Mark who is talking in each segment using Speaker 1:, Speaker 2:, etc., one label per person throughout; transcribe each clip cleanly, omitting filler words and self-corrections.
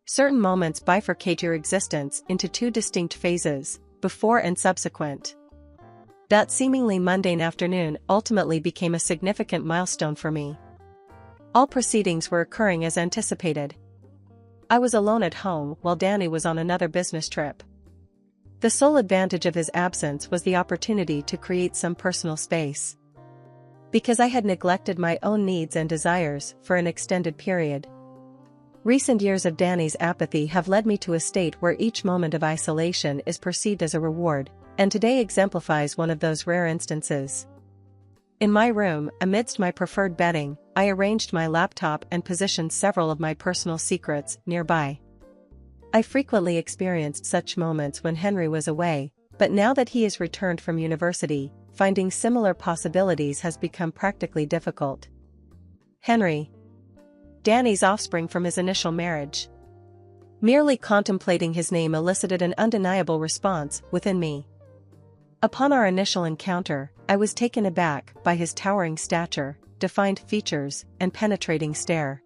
Speaker 1: Certain moments bifurcate your existence into two distinct phases, before and subsequent. That seemingly mundane afternoon ultimately became a significant milestone for me. All proceedings were occurring as anticipated. I was alone at home while Danny was on another business trip. The sole advantage of his absence was the opportunity to create some personal space. Because I had neglected my own needs and desires for an extended period. Recent years of Danny's apathy have led me to a state where each moment of isolation is perceived as a reward, and today exemplifies one of those rare instances. In my room, amidst my preferred bedding, I arranged my laptop and positioned several of my personal secrets nearby. I frequently experienced such moments when Henry was away, but now that he is returned from university, finding similar possibilities has become practically difficult. Henry. Danny's offspring from his initial marriage. Merely contemplating his name elicited an undeniable response within me. Upon our initial encounter, I was taken aback by his towering stature, defined features, and penetrating stare.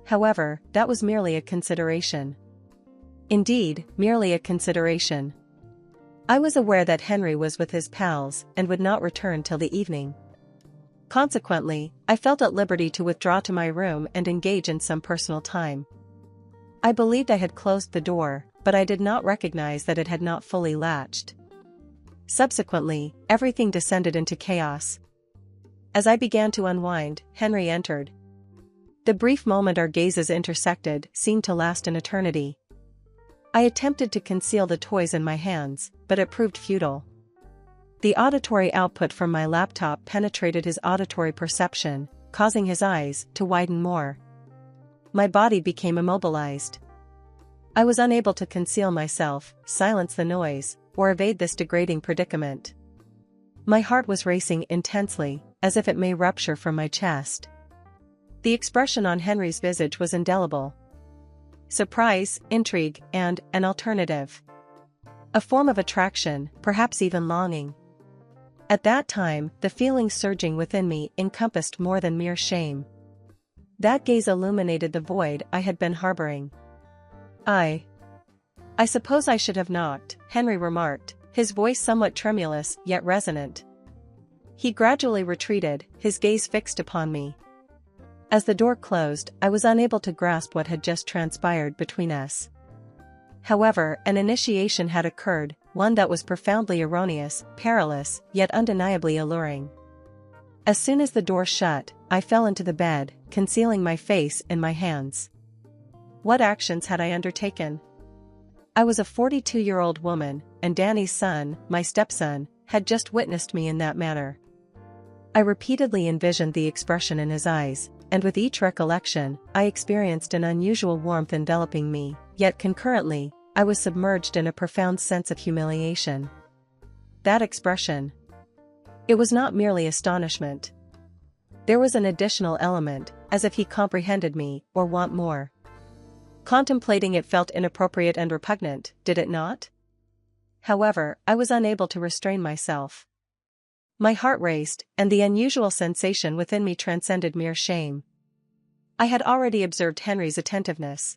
Speaker 1: However, that was merely a consideration. Indeed, merely a consideration. I was aware that Henry was with his pals and would not return till the evening. Consequently, I felt at liberty to withdraw to my room and engage in some personal time. I believed I had closed the door, but I did not recognize that it had not fully latched. Subsequently, everything descended into chaos. As I began to unwind, Henry entered. The brief moment our gazes intersected seemed to last an eternity. I attempted to conceal the toys in my hands, but it proved futile. The auditory output from my laptop penetrated his auditory perception, causing his eyes to widen more. My body became immobilized. I was unable to conceal myself, silence the noise, or evade this degrading predicament. My heart was racing intensely, as if it may rupture from my chest. The expression on Henry's visage was indelible. Surprise, intrigue, and an alternative. A form of attraction, perhaps even longing. At that time, the feelings surging within me encompassed more than mere shame. That gaze illuminated the void I had been harboring. I suppose I should have knocked, Henry remarked, his voice somewhat tremulous yet resonant. He gradually retreated, his gaze fixed upon me. As the door closed, I was unable to grasp what had just transpired between us. However, an initiation had occurred, one that was profoundly erroneous, perilous, yet undeniably alluring. As soon as the door shut, I fell into the bed, concealing my face in my hands. What actions had I undertaken? I was a 42-year-old woman, and Danny's son, my stepson, had just witnessed me in that manner. I repeatedly envisioned the expression in his eyes, and with each recollection, I experienced an unusual warmth enveloping me, yet concurrently, I was submerged in a profound sense of humiliation. That expression. It was not merely astonishment. There was an additional element, as if he comprehended me, or want more. Contemplating it felt inappropriate and repugnant, did it not? However, I was unable to restrain myself. My heart raced, and the unusual sensation within me transcended mere shame. I had already observed Henry's attentiveness.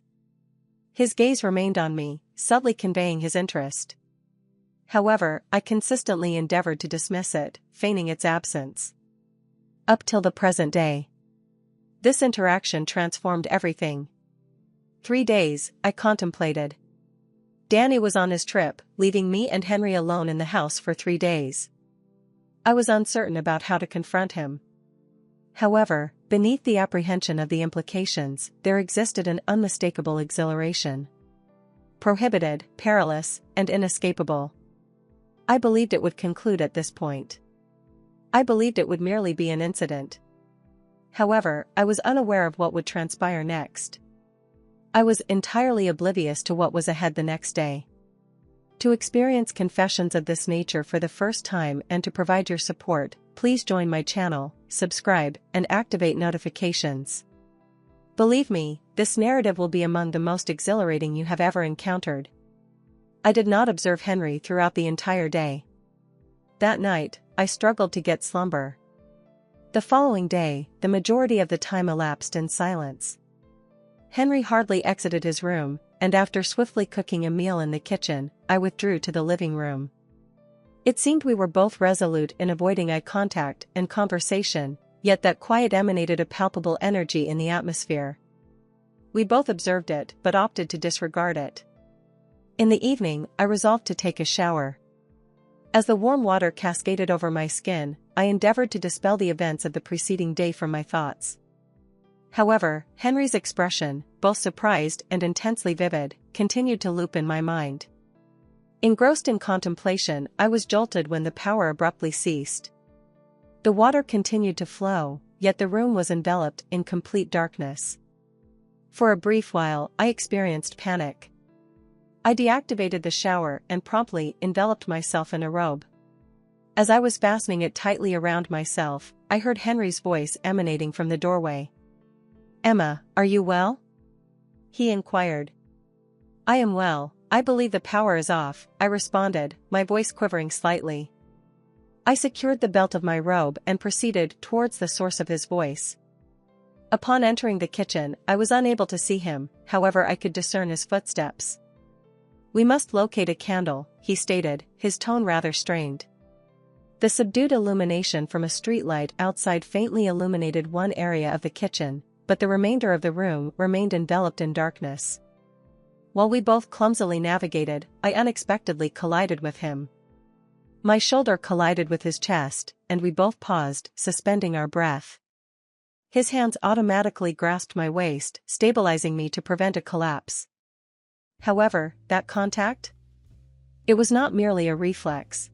Speaker 1: His gaze remained on me, subtly conveying his interest. However, I consistently endeavored to dismiss it, feigning its absence. Up till the present day. This interaction transformed everything. 3 days, I contemplated. Danny was on his trip, leaving me and Henry alone in the house for 3 days. I was uncertain about how to confront him. However, beneath the apprehension of the implications, there existed an unmistakable exhilaration. Prohibited, perilous, and inescapable. I believed it would conclude at this point. I believed it would merely be an incident. However, I was unaware of what would transpire next. I was entirely oblivious to what was ahead the next day. To experience confessions of this nature for the first time and to provide your support, please join my channel, subscribe, and activate notifications. Believe me, this narrative will be among the most exhilarating you have ever encountered. I did not observe Henry throughout the entire day. That night, I struggled to get slumber. The following day, the majority of the time elapsed in silence. Henry hardly exited his room, and after swiftly cooking a meal in the kitchen, I withdrew to the living room. It seemed we were both resolute in avoiding eye contact and conversation, yet that quiet emanated a palpable energy in the atmosphere. We both observed it but opted to disregard it. In the evening, I resolved to take a shower. As the warm water cascaded over my skin, I endeavored to dispel the events of the preceding day from my thoughts. However, Henry's expression, both surprised and intensely vivid, continued to loop in my mind. Engrossed in contemplation, I was jolted when the power abruptly ceased. The water continued to flow, yet the room was enveloped in complete darkness. For a brief while, I experienced panic. I deactivated the shower and promptly enveloped myself in a robe. As I was fastening it tightly around myself, I heard Henry's voice emanating from the doorway. "Emma, are you well?" he inquired. "I am well. I believe the power is off," I responded, my voice quivering slightly. I secured the belt of my robe and proceeded towards the source of his voice. Upon entering the kitchen, I was unable to see him, however I could discern his footsteps. "We must locate a candle," he stated, his tone rather strained. The subdued illumination from a streetlight outside faintly illuminated one area of the kitchen, but the remainder of the room remained enveloped in darkness. While we both clumsily navigated, I unexpectedly collided with him. My shoulder collided with his chest, and we both paused, suspending our breath. His hands automatically grasped my waist, stabilizing me to prevent a collapse. However, that contact? It was not merely a reflex.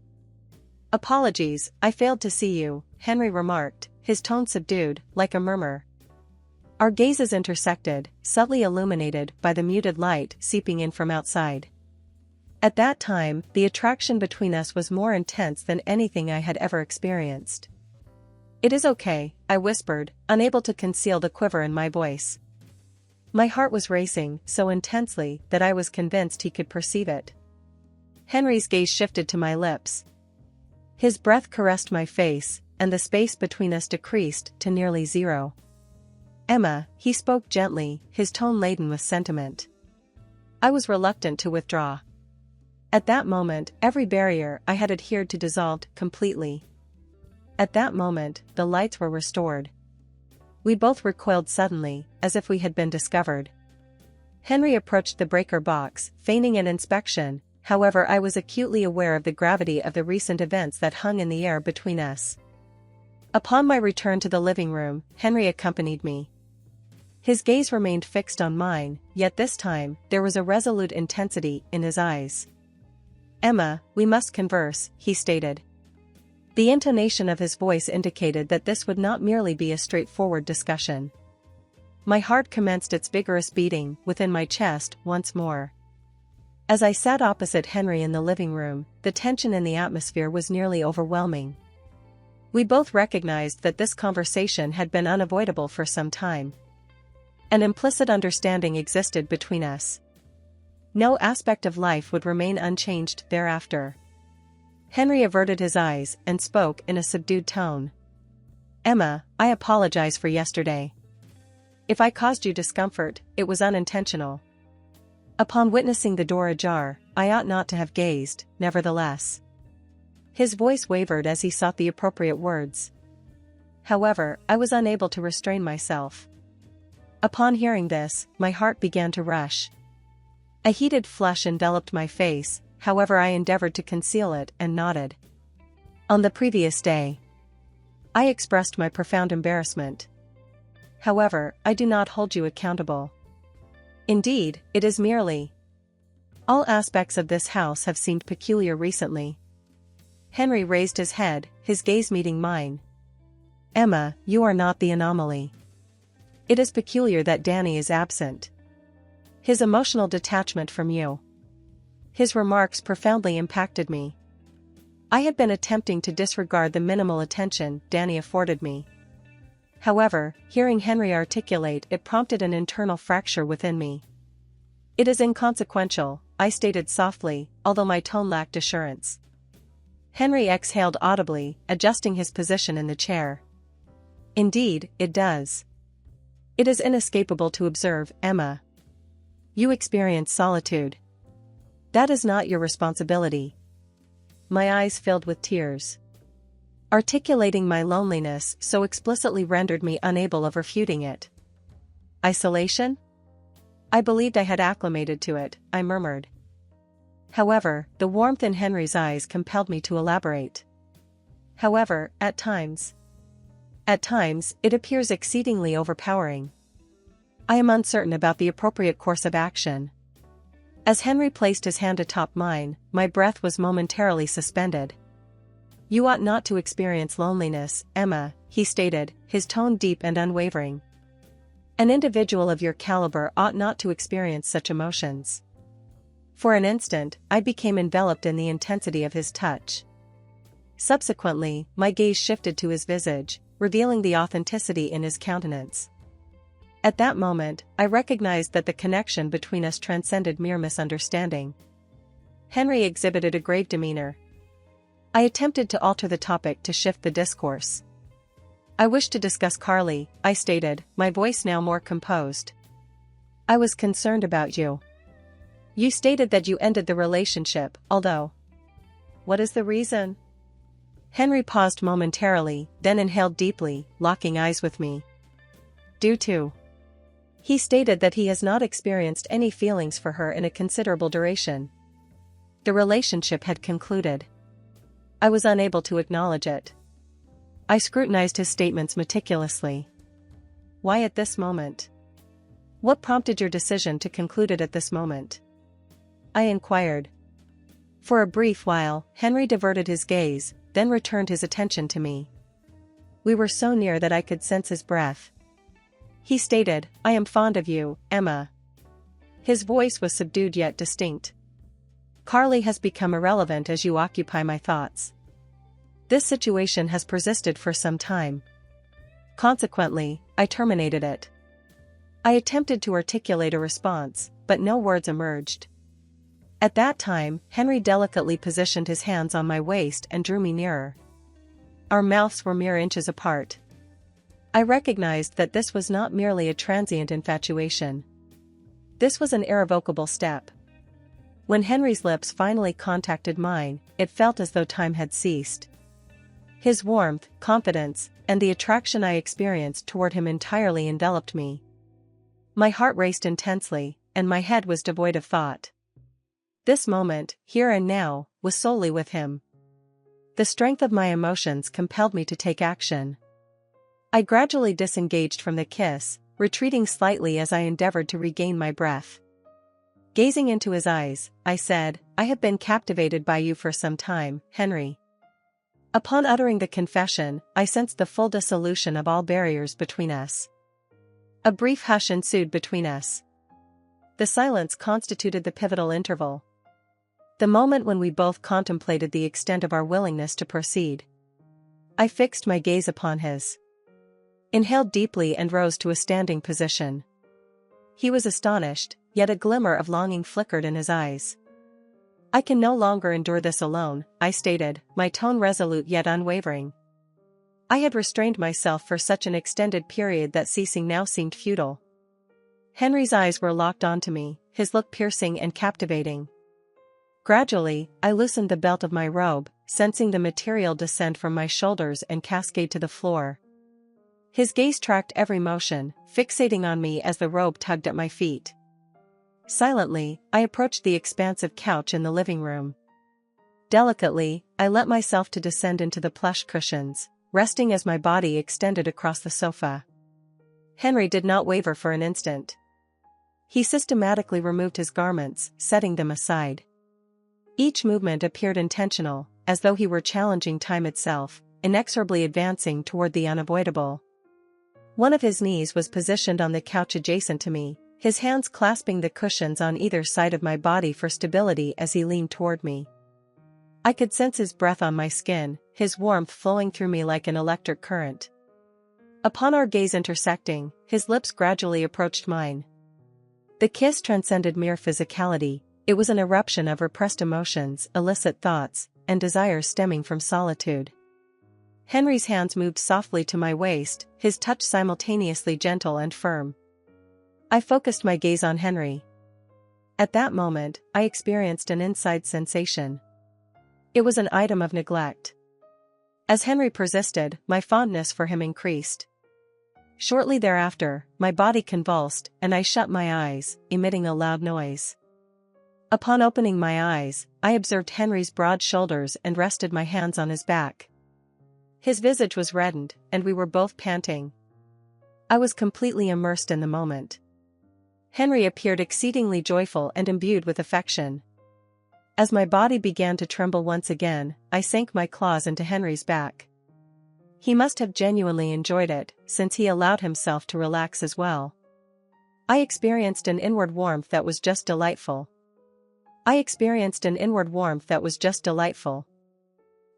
Speaker 1: "Apologies, I failed to see you," Henry remarked, his tone subdued, like a murmur. Our gazes intersected, subtly illuminated by the muted light seeping in from outside. At that time, the attraction between us was more intense than anything I had ever experienced. "It is okay," I whispered, unable to conceal the quiver in my voice. My heart was racing so intensely that I was convinced he could perceive it. Henry's gaze shifted to my lips. His breath caressed my face, and the space between us decreased to nearly zero. "Emma," he spoke gently, his tone laden with sentiment. I was reluctant to withdraw. At that moment, every barrier I had adhered to dissolved completely. At that moment, the lights were restored. We both recoiled suddenly, as if we had been discovered. Henry approached the breaker box, feigning an inspection, however I was acutely aware of the gravity of the recent events that hung in the air between us. Upon my return to the living room, Henry accompanied me. His gaze remained fixed on mine, yet this time, there was a resolute intensity in his eyes. "Emma, we must converse," he stated. The intonation of his voice indicated that this would not merely be a straightforward discussion. My heart commenced its vigorous beating within my chest once more. As I sat opposite Henry in the living room, the tension in the atmosphere was nearly overwhelming. We both recognized that this conversation had been unavoidable for some time. An implicit understanding existed between us. No aspect of life would remain unchanged thereafter. Henry averted his eyes and spoke in a subdued tone. "Emma, I apologize for yesterday. If I caused you discomfort, it was unintentional." Upon witnessing the door ajar, I ought not to have gazed, nevertheless. His voice wavered as he sought the appropriate words. However, I was unable to restrain myself. Upon hearing this, my heart began to rush. A heated flush enveloped my face, however I endeavored to conceal it and nodded. "On the previous day," I expressed my profound embarrassment. "However, I do not hold you accountable. Indeed, it is merely. All aspects of this house have seemed peculiar recently." Henry raised his head, his gaze meeting mine. "Emma, you are not the anomaly. It is peculiar that Danny is absent. His emotional detachment from you." His remarks profoundly impacted me. I had been attempting to disregard the minimal attention Danny afforded me. However, hearing Henry articulate it prompted an internal fracture within me. "It is inconsequential," I stated softly, although my tone lacked assurance. Henry exhaled audibly, adjusting his position in the chair. "Indeed, it does. It is inescapable to observe, Emma. You experience solitude. That is not your responsibility. My eyes filled with tears. Articulating my loneliness so explicitly rendered me unable of refuting it. Isolation? I believed I had acclimated to it, I murmured. However, the warmth in Henry's eyes compelled me to elaborate. However, at times, it appears exceedingly overpowering. I am uncertain about the appropriate course of action. As Henry placed his hand atop mine, my breath was momentarily suspended. You ought not to experience loneliness, Emma, he stated, his tone deep and unwavering. An individual of your caliber ought not to experience such emotions. For an instant, I became enveloped in the intensity of his touch. Subsequently, my gaze shifted to his visage, revealing the authenticity in his countenance. At that moment, I recognized that the connection between us transcended mere misunderstanding. Henry exhibited a grave demeanor. I attempted to alter the topic to shift the discourse. I wish to discuss Carly, I stated, my voice now more composed. I was concerned about you. You stated that you ended the relationship, although. What is the reason? Henry paused momentarily, then inhaled deeply, locking eyes with me. Due to. He stated that he has not experienced any feelings for her in a considerable duration. The relationship had concluded. I was unable to acknowledge it. I scrutinized his statements meticulously. Why at this moment? What prompted your decision to conclude it at this moment? I inquired. For a brief while, Henry diverted his gaze, then returned his attention to me. We were so near that I could sense his breath. He stated, I am fond of you, Emma. His voice was subdued yet distinct. Carly has become irrelevant as you occupy my thoughts. This situation has persisted for some time. Consequently, I terminated it. I attempted to articulate a response, but no words emerged. At that time, Henry delicately positioned his hands on my waist and drew me nearer. Our mouths were mere inches apart. I recognized that this was not merely a transient infatuation. This was an irrevocable step. When Henry's lips finally contacted mine, it felt as though time had ceased. His warmth, confidence, and the attraction I experienced toward him entirely enveloped me. My heart raced intensely, and my head was devoid of thought. This moment, here and now, was solely with him. The strength of my emotions compelled me to take action. I gradually disengaged from the kiss, retreating slightly as I endeavored to regain my breath. Gazing into his eyes, I said, I have been captivated by you for some time, Henry. Upon uttering the confession, I sensed the full dissolution of all barriers between us. A brief hush ensued between us. The silence constituted the pivotal interval. The moment when we both contemplated the extent of our willingness to proceed. I fixed my gaze upon his. Inhaled deeply and rose to a standing position. He was astonished, yet a glimmer of longing flickered in his eyes. I can no longer endure this alone, I stated, my tone resolute yet unwavering. I had restrained myself for such an extended period that ceasing now seemed futile. Henry's eyes were locked onto me, his look piercing and captivating. Gradually, I loosened the belt of my robe, sensing the material descend from my shoulders and cascade to the floor. His gaze tracked every motion, fixating on me as the robe tugged at my feet. Silently, I approached the expansive couch in the living room. Delicately, I let myself to descend into the plush cushions, resting as my body extended across the sofa. Henry did not waver for an instant. He systematically removed his garments, setting them aside. Each movement appeared intentional, as though he were challenging time itself, inexorably advancing toward the unavoidable. One of his knees was positioned on the couch adjacent to me, his hands clasping the cushions on either side of my body for stability as he leaned toward me. I could sense his breath on my skin, his warmth flowing through me like an electric current. Upon our gaze intersecting, his lips gradually approached mine. The kiss transcended mere physicality, it was an eruption of repressed emotions, illicit thoughts, and desires stemming from solitude. Henry's hands moved softly to my waist, his touch simultaneously gentle and firm. I focused my gaze on Henry. At that moment, I experienced an inside sensation. It was an item of neglect. As Henry persisted, my fondness for him increased. Shortly thereafter, my body convulsed, and I shut my eyes, emitting a loud noise. Upon opening my eyes, I observed Henry's broad shoulders and rested my hands on his back. His visage was reddened, and we were both panting. I was completely immersed in the moment. Henry appeared exceedingly joyful and imbued with affection. As my body began to tremble once again, I sank my claws into Henry's back. He must have genuinely enjoyed it, since he allowed himself to relax as well. I experienced an inward warmth that was just delightful.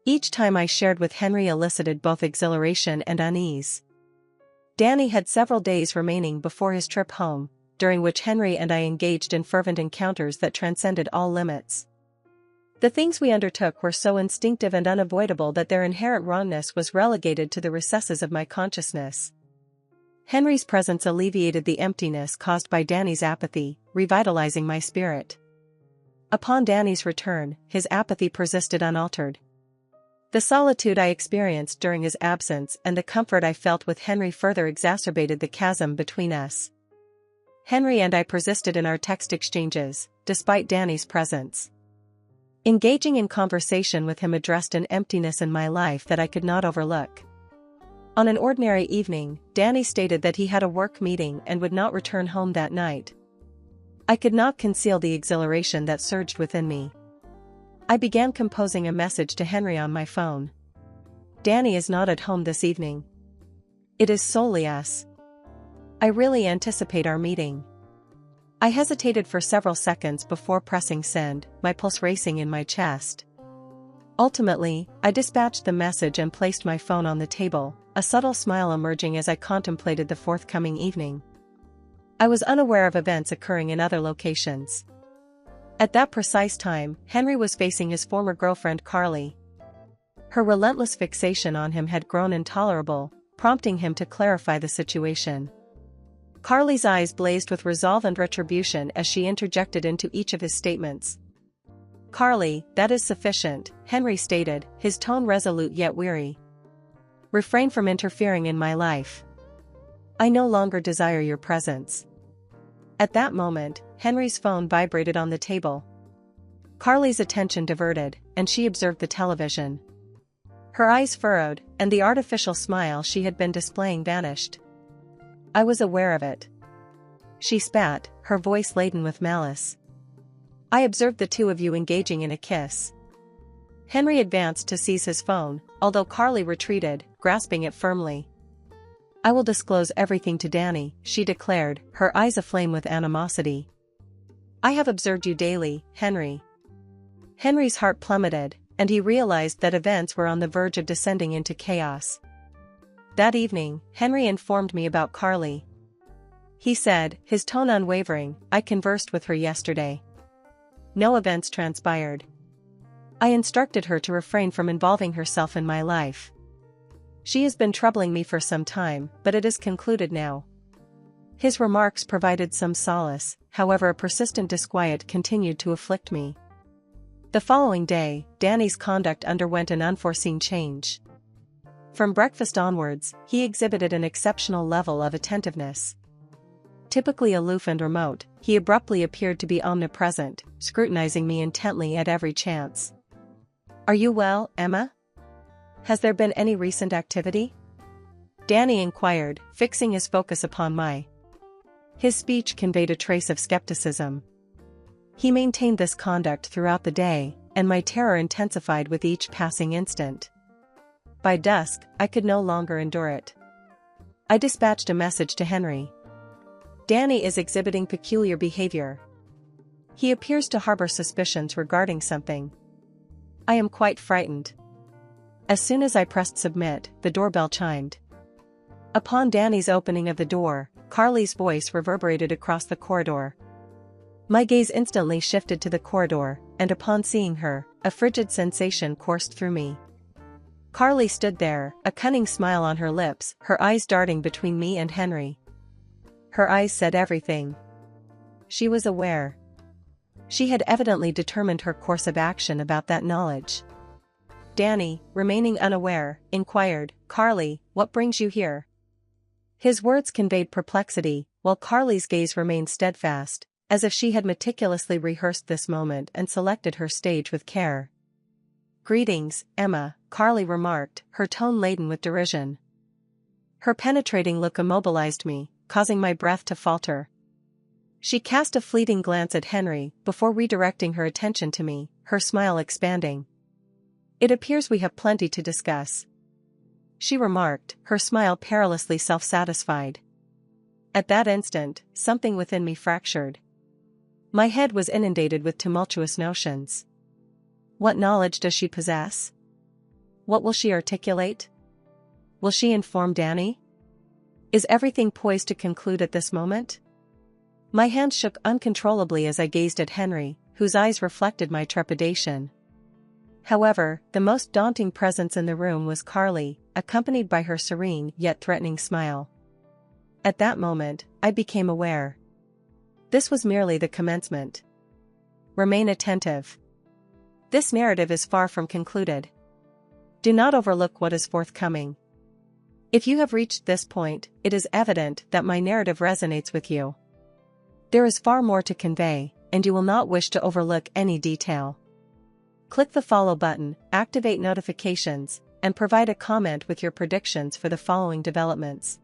Speaker 1: Each time I shared with Henry elicited both exhilaration and unease. Danny had several days remaining before his trip home, during which Henry and I engaged in fervent encounters that transcended all limits. The things we undertook were so instinctive and unavoidable that their inherent wrongness was relegated to the recesses of my consciousness. Henry's presence alleviated the emptiness caused by Danny's apathy, revitalizing my spirit. Upon Danny's return, his apathy persisted unaltered. The solitude I experienced during his absence and the comfort I felt with Henry further exacerbated the chasm between us. Henry and I persisted in our text exchanges, despite Danny's presence. Engaging in conversation with him addressed an emptiness in my life that I could not overlook. On an ordinary evening, Danny stated that he had a work meeting and would not return home that night. I could not conceal the exhilaration that surged within me. I began composing a message to Henry on my phone. Danny is not at home this evening. It is solely us. I really anticipate our meeting. I hesitated for several seconds before pressing send, my pulse racing in my chest. Ultimately, I dispatched the message and placed my phone on the table, a subtle smile emerging as I contemplated the forthcoming evening. I was unaware of events occurring in other locations. At that precise time, Henry was facing his former girlfriend Carly. Her relentless fixation on him had grown intolerable, prompting him to clarify the situation. Carly's eyes blazed with resolve and retribution as she interjected into each of his statements. "Carly, that is sufficient," Henry stated, his tone resolute yet weary. "Refrain from interfering in my life. I no longer desire your presence." At that moment, Henry's phone vibrated on the table. Carly's attention diverted, and she observed the television. Her eyes furrowed, and the artificial smile she had been displaying vanished. "I was aware of it," she spat, her voice laden with malice. "I observed the two of you engaging in a kiss." Henry advanced to seize his phone, although Carly retreated, grasping it firmly. "I will disclose everything to Danny," she declared, her eyes aflame with animosity. "I have observed you daily, Henry." Henry's heart plummeted, and he realized that events were on the verge of descending into chaos. That evening, Henry informed me about Carly. He said, his tone unwavering, "I conversed with her yesterday. No events transpired. I instructed her to refrain from involving herself in my life. She has been troubling me for some time, but it is concluded now." His remarks provided some solace, however a persistent disquiet continued to afflict me. The following day, Danny's conduct underwent an unforeseen change. From breakfast onwards, he exhibited an exceptional level of attentiveness. Typically aloof and remote, he abruptly appeared to be omnipresent, scrutinizing me intently at every chance. "Are you well, Emma? Has there been any recent activity?" Danny inquired, fixing his focus upon my. His speech conveyed a trace of skepticism. He maintained this conduct throughout the day, and my terror intensified with each passing instant. By dusk, I could no longer endure it. I dispatched a message to Henry. "Danny is exhibiting peculiar behavior. He appears to harbor suspicions regarding something. I am quite frightened." As soon as I pressed submit, the doorbell chimed. Upon Danny's opening of the door, Carly's voice reverberated across the corridor. My gaze instantly shifted to the corridor, and upon seeing her, a frigid sensation coursed through me. Carly stood there, a cunning smile on her lips, her eyes darting between me and Henry. Her eyes said everything. She was aware. She had evidently determined her course of action about that knowledge. Danny, remaining unaware, inquired, "Carly, what brings you here?" His words conveyed perplexity, while Carly's gaze remained steadfast, as if she had meticulously rehearsed this moment and selected her stage with care. "Greetings, Emma," Carly remarked, her tone laden with derision. Her penetrating look immobilized me, causing my breath to falter. She cast a fleeting glance at Henry before redirecting her attention to me, her smile expanding. "It appears we have plenty to discuss," she remarked, her smile perilously self-satisfied. At that instant, something within me fractured. My head was inundated with tumultuous notions. What knowledge does she possess? What will she articulate? Will she inform Danny? Is everything poised to conclude at this moment? My hand shook uncontrollably as I gazed at Henry, whose eyes reflected my trepidation. However, the most daunting presence in the room was Carly, accompanied by her serene yet threatening smile. At that moment, I became aware. This was merely the commencement. Remain attentive. This narrative is far from concluded. Do not overlook what is forthcoming. If you have reached this point, it is evident that my narrative resonates with you. There is far more to convey, and you will not wish to overlook any detail. Click the follow button, activate notifications, and provide a comment with your predictions for the following developments.